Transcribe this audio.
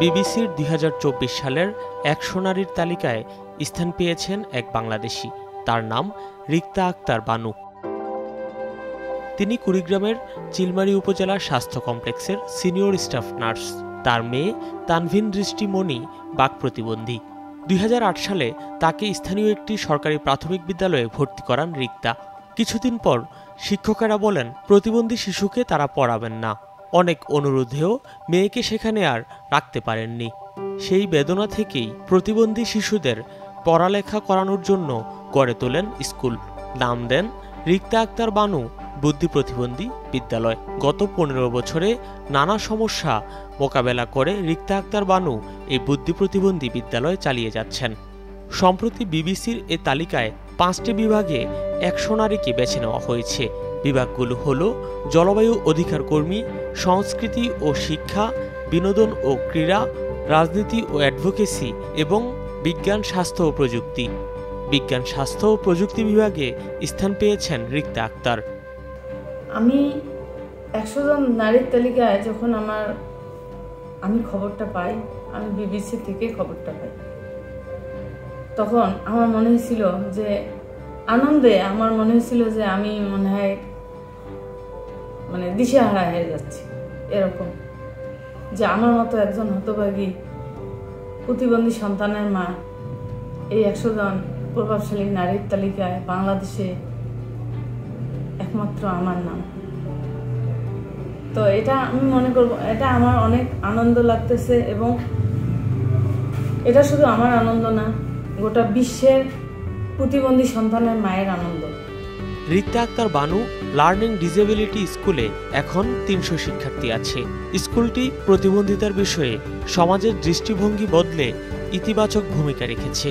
বিবিসির ২০২৪ সালের ১০০ নারীর তালিকায় স্থান পেয়েছেন এক বাংলাদেশি। তার নাম রিক্তা আক্তার বানু। তিনি কুড়িগ্রামের চিলমারী উপজেলার স্বাস্থ্য কমপ্লেক্সের সিনিয়র স্টাফ নার্স। তার মেয়ে তানভিন দৃষ্টি মণি বাক প্রতিবন্ধী। ২০০৮ সালে তাকে স্থানীয় একটি সরকারি প্রাথমিক বিদ্যালয়ে ভর্তি করান রিক্তা। কিছুদিন পর শিক্ষকেরা বলেন প্রতিবন্ধী শিশুকে তারা পড়াবেন না। অনেক অনুরোধেও মেয়েকে সেখানে আর রাখতে পারেননি। সেই বেদনা থেকেই প্রতিবন্ধী শিশুদের পড়ালেখা করানোর জন্য গড়ে তোলেন স্কুল। নাম দেন রিক্তা আক্তার বানু বুদ্ধি প্রতিবন্ধী বিদ্যালয়। গত ১৫ বছরে নানা সমস্যা মোকাবেলা করে রিক্তা আক্তার বানু এই বুদ্ধি প্রতিবন্ধী বিদ্যালয় চালিয়ে যাচ্ছেন। সম্প্রতি বিবিসির এ তালিকায় ৫টি বিভাগে ১০০ নারীকে বেছে নেওয়া হয়েছে। বিভাগগুলো হল জলবায়ু অধিকার কর্মী, সংস্কৃতি ও শিক্ষা, বিনোদন ও ক্রীড়া, রাজনীতি ও অ্যাডভোকেসি এবং বিজ্ঞান, স্বাস্থ্য ও প্রযুক্তি। বিজ্ঞান, স্বাস্থ্য ও প্রযুক্তি বিভাগে স্থান পেয়েছেন রিক্তা আক্তার। আমি ১০০ জন নারীর তালিকায় যখন আমি খবরটা পাই, আমি বিবিসি থেকে খবরটা পাই, তখন আমার মনে হয়েছিল যে আনন্দে আমার মনে হয়েছিল যে আমি মনে হয় দিশেহারা হয়ে যাচ্ছি। এরকম যে আমার মতো একজন হতভাগী প্রতিবন্ধী সন্তানের মা এই ১০০ জন প্রভাবশালী নারীর তালিকায় বাংলাদেশে একমাত্র আমার নাম। তো এটা আমি মনে করব, এটা আমার অনেক আনন্দ লাগতেছে এবং এটা শুধু আমার আনন্দ না, গোটা বিশ্বের প্রতিবন্ধী সন্তানের মায়ের আনন্দ। রিক্তা আক্তার বানু লার্নিং ডিসেবিলিটি স্কুলে এখন ৩০০ শিক্ষার্থী আছে। স্কুলটি প্রতিবন্ধিতার বিষয়ে সমাজের দৃষ্টিভঙ্গি বদলে ইতিবাচক ভূমিকা রেখেছে।